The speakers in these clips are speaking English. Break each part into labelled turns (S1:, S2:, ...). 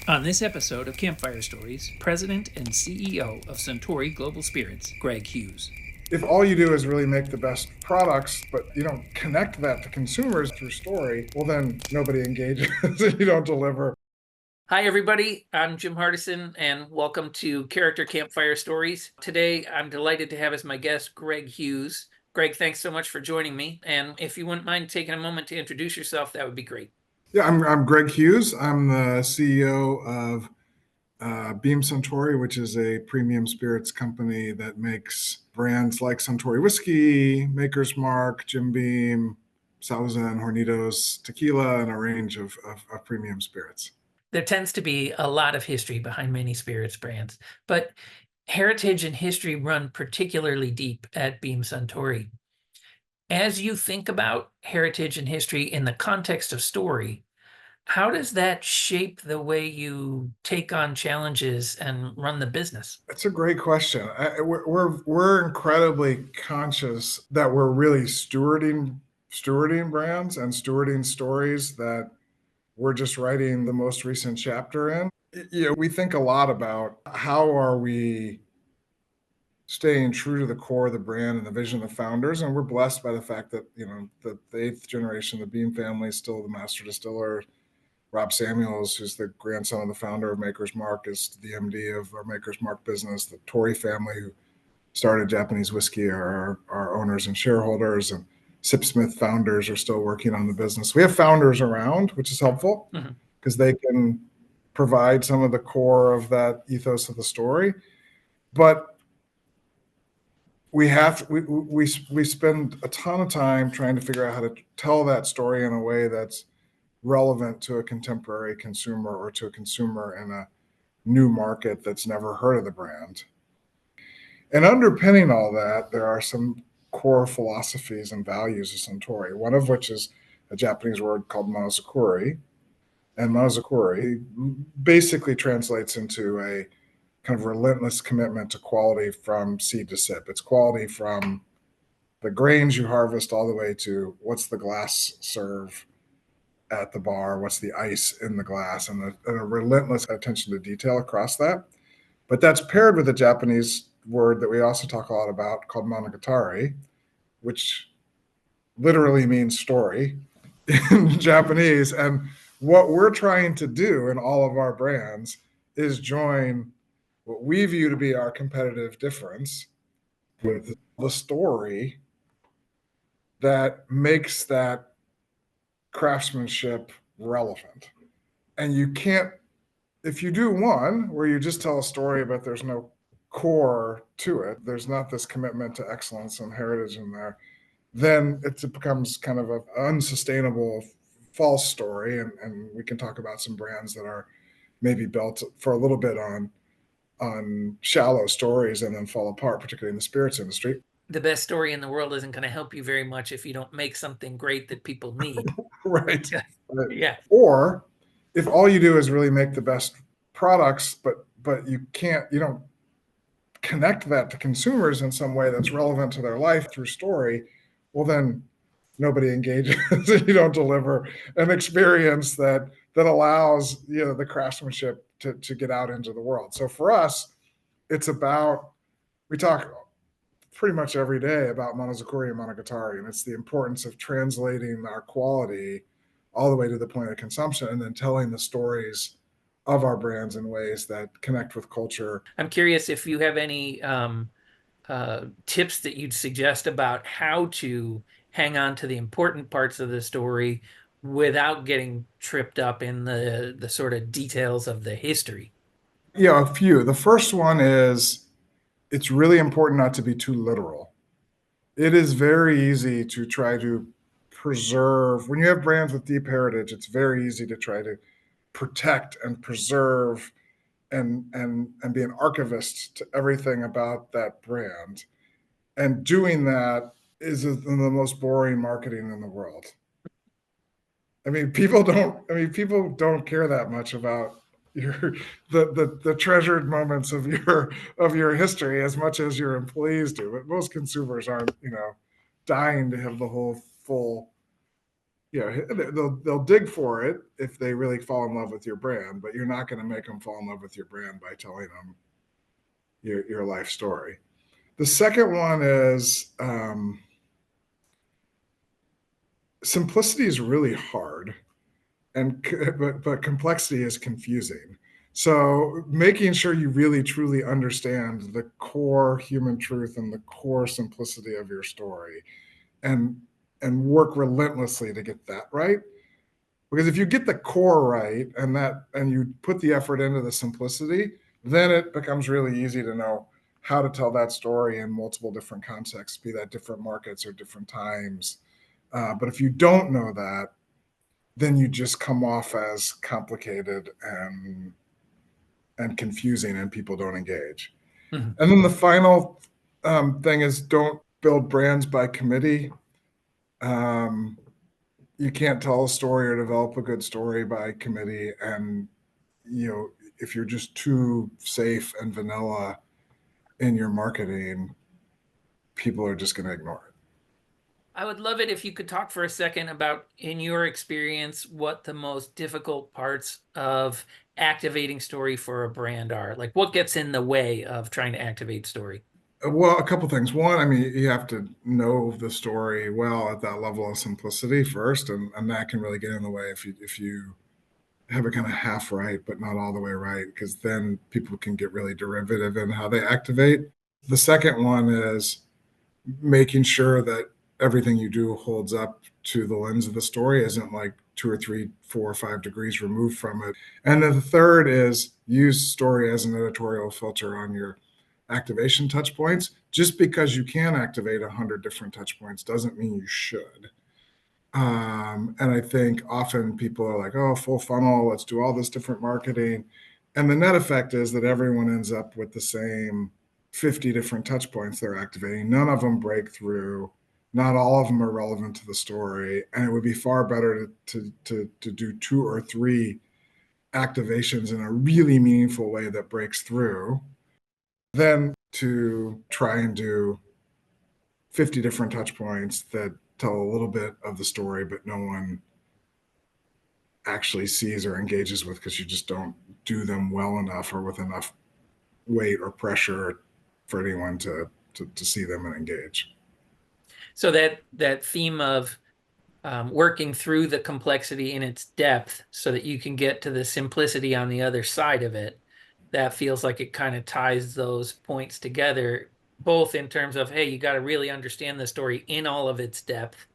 S1: On this episode of Campfire Stories, President and CEO of Suntory Global Spirits, Greg Hughes.
S2: If all you do is really make the best products, but you don't connect that to consumers through story, well, then nobody engages and you don't deliver.
S1: Hi, everybody. I'm Jim Hardison, and welcome to Character Campfire Stories. Today, I'm delighted to have as my guest Greg Hughes. Greg, thanks so much for joining me. And if you wouldn't mind taking a moment to introduce yourself, that would be great.
S2: Yeah, I'm Greg Hughes. I'm the CEO of Beam Suntory, which is a premium spirits company that makes brands like Suntory Whiskey, Maker's Mark, Jim Beam, Sauza and Hornitos Tequila, and a range of premium spirits.
S1: There tends to be a lot of history behind many spirits brands, but heritage and history run particularly deep at Beam Suntory. As you think about heritage and history in the context of story, how does that shape the way you take on challenges and run the business?
S2: That's a great question. We're incredibly conscious that we're really stewarding brands and stewarding stories that we're just writing the most recent chapter in. We think a lot about how are we staying true to the core of the brand and the vision of the founders, and we're blessed by the fact that the eighth generation of the Beam family is still the master distiller. Rob Samuels, who's the grandson of the founder of Maker's Mark, is the MD of our Maker's Mark business. The Tory family, who started Japanese whiskey, are our owners and shareholders, and Sipsmith founders are still working on the business. We have founders around, which is helpful because they can provide some of the core of that ethos of the story. But we spend a ton of time trying to figure out how to tell that story in a way that's relevant to a contemporary consumer or to a consumer in a new market that's never heard of the brand. And underpinning all that, there are some core philosophies and values of Suntory, one of which is a Japanese word called Monozukuri. And Monozukuri basically translates into a kind of relentless commitment to quality from seed to sip. It's quality from the grains you harvest all the way to what's the glass serve at the bar, what's the ice in the glass, and a relentless attention to detail across that. But that's paired with a Japanese word that we also talk a lot about called Monogatari, which literally means story in Japanese. And what we're trying to do in all of our brands is join what we view to be our competitive difference with the story that makes that craftsmanship relevant. And you can't, if you do one where you just tell a story but there's no core to it, there's not this commitment to excellence and heritage in there, then it becomes kind of an unsustainable false story. And we can talk about some brands that are maybe built for a little bit on shallow stories and then fall apart, particularly in the spirits industry.
S1: The best story in the world isn't going to help you very much if you don't make something great that people need.
S2: Right.
S1: Yeah.
S2: Or if all you do is really make the best products, but you don't connect that to consumers in some way that's relevant to their life through story, well, then nobody engages and you don't deliver an experience that allows the craftsmanship to get out into the world. So for us, it's about, we talk pretty much every day about Monozukuri and Monogatari, and it's the importance of translating our quality all the way to the point of consumption and then telling the stories of our brands in ways that connect with culture.
S1: I'm curious if you have any tips that you'd suggest about how to hang on to the important parts of the story without getting tripped up in the sort of details of the history.
S2: Yeah, a few. The first one is it's really important not to be too literal. It is very easy to try to preserve. When you have brands with deep heritage, it's very easy to try to protect and preserve and be an archivist to everything about that brand. And doing that is the most boring marketing in the world. People don't care that much about the treasured moments of your history as much as your employees do. But most consumers aren't, dying to have the whole full they'll dig for it if they really fall in love with your brand, but you're not going to make them fall in love with your brand by telling them your life story. The second one is simplicity is really hard, and but complexity is confusing. So making sure you really truly understand the core human truth and the core simplicity of your story, and work relentlessly to get that right. Because if you get the core right and you put the effort into the simplicity, then it becomes really easy to know how to tell that story in multiple different contexts, be that different markets or different times. But if you don't know that, then you just come off as complicated and confusing, and people don't engage.
S1: Mhm.
S2: And then the final thing is, don't build brands by committee. Um, you can't tell a story or develop a good story by committee, and if you're just too safe and vanilla in your marketing, people are just going to ignore it.
S1: I would love it if you could talk for a second about, in your experience, what the most difficult parts of activating story for a brand are. Like, what gets in the way of trying to activate story?
S2: Well, a couple things. One, I mean, you have to know the story well at that level of simplicity first, and that can really get in the way if you have it kind of half right, but not all the way right, because then people can get really derivative in how they activate. The second one is making sure that everything you do holds up to the lens of the story, isn't like 2 or 3, 4 or 5 degrees removed from it. And then the third is use story as an editorial filter on your activation touch points. Just because you can activate 100 different touch points doesn't mean you should. And I think often people are like, oh, full funnel, let's do all this different marketing. And the net effect is that everyone ends up with the same 50 different touch points they're activating. None of them break through. Not all of them are relevant to the story. And it would be far better to do 2 or 3 activations in a really meaningful way that breaks through than to try and do 50 different touch points that tell a little bit of the story, but no one actually sees or engages with, because you just don't do them well enough or with enough weight or pressure for anyone to see them and engage.
S1: So that theme of working through the complexity in its depth so that you can get to the simplicity on the other side of it, that feels like it kind of ties those points together, both in terms of, hey, you got to really understand the story in all of its depth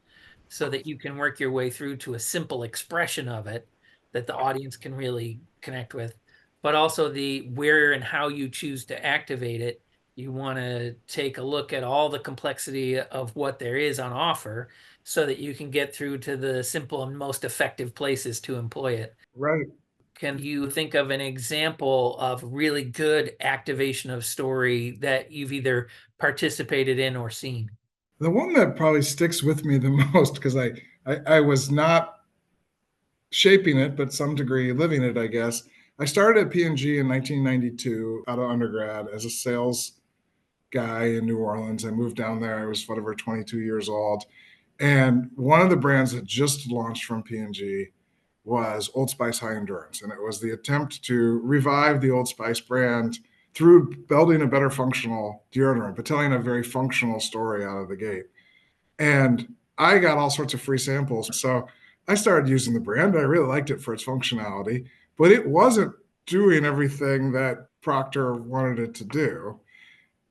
S1: so that you can work your way through to a simple expression of it that the audience can really connect with, but also the where and how you choose to activate it. You want to take a look at all the complexity of what there is on offer so that you can get through to the simple and most effective places to employ it.
S2: Right.
S1: Can you think of an example of really good activation of story that you've either participated in or seen?
S2: The one that probably sticks with me the most, because I was not shaping it, but some degree living it, I guess. I started at P&G in 1992 out of undergrad as a sales guy in New Orleans. I moved down there. I was whatever 22 years old, and one of the brands that just launched from P&G was Old Spice High Endurance, and it was the attempt to revive the Old Spice brand through building a better functional deodorant, but telling a very functional story out of the gate. And I got all sorts of free samples. So I started using the brand. I really liked it for its functionality, but it wasn't doing everything that Procter wanted it to do.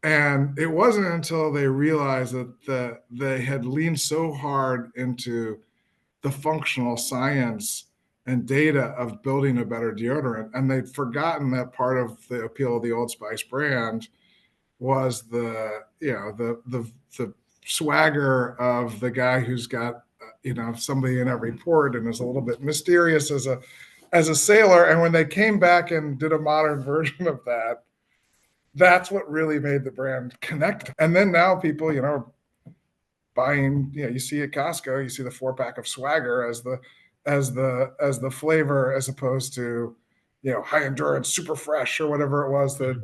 S2: And it wasn't until they realized that they had leaned so hard into the functional science and data of building a better deodorant, and they'd forgotten that part of the appeal of the Old Spice brand was the swagger of the guy who's got somebody in every port and is a little bit mysterious as a sailor. And when they came back and did a modern version of that, that's what really made the brand connect. And then now people, buying, you see at Costco, you see the 4-pack of Swagger as the flavor, as opposed to high endurance, super fresh, or whatever it was that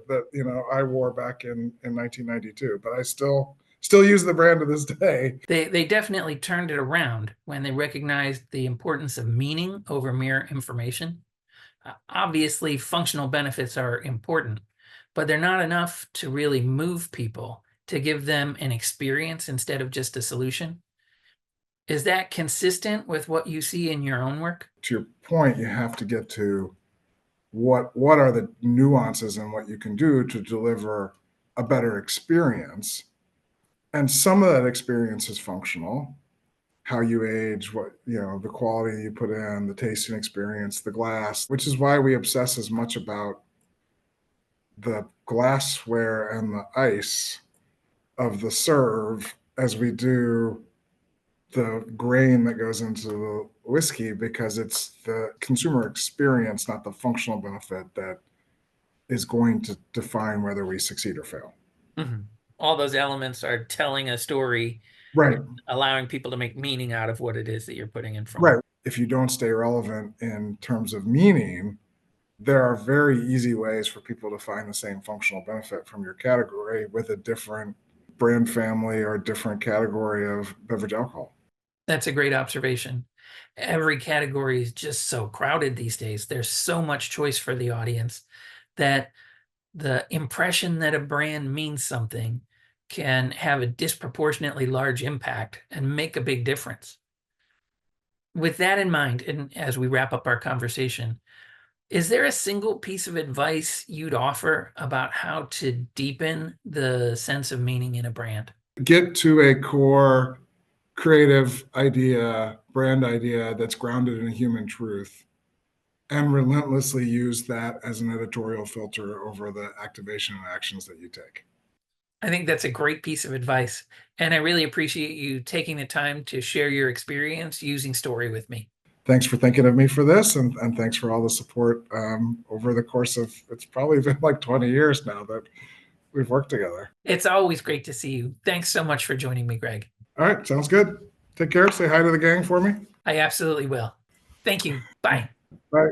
S2: I wore back in 1992. But I still still use the brand to this day.
S1: They definitely turned it around when they recognized the importance of meaning over mere information. Obviously, functional benefits are important, but they're not enough to really move people to give them an experience instead of just a solution. Is that consistent with what you see in your own work?
S2: To your point, you have to get to what are the nuances and what you can do to deliver a better experience. And some of that experience is functional, how you age, what, the quality you put in, the tasting experience, the glass, which is why we obsess as much about the glassware and the ice of the serve as we do the grain that goes into the whiskey, because it's the consumer experience, not the functional benefit, that is going to define whether we succeed or fail.
S1: Mm-hmm. All those elements are telling a story,
S2: Right.
S1: allowing people to make meaning out of what it is that you're putting in front.
S2: Right. If you don't stay relevant in terms of meaning, there are very easy ways for people to find the same functional benefit from your category with a different brand family or a different category of beverage alcohol.
S1: That's a great observation. Every category is just so crowded these days. There's so much choice for the audience that the impression that a brand means something can have a disproportionately large impact and make a big difference. With that in mind, and as we wrap up our conversation, is there a single piece of advice you'd offer about how to deepen the sense of meaning in a brand?
S2: Get to a core creative idea, brand idea that's grounded in human truth, and relentlessly use that as an editorial filter over the activation and actions that you take.
S1: I think that's a great piece of advice. And I really appreciate you taking the time to share your experience using story with me.
S2: Thanks for thinking of me for this, and thanks for all the support over the course of, it's probably been like 20 years now that we've worked together.
S1: It's always great to see you. Thanks so much for joining me, Greg.
S2: All right, sounds good. Take care. Say hi to the gang for me.
S1: I absolutely will. Thank you. Bye.
S2: Bye.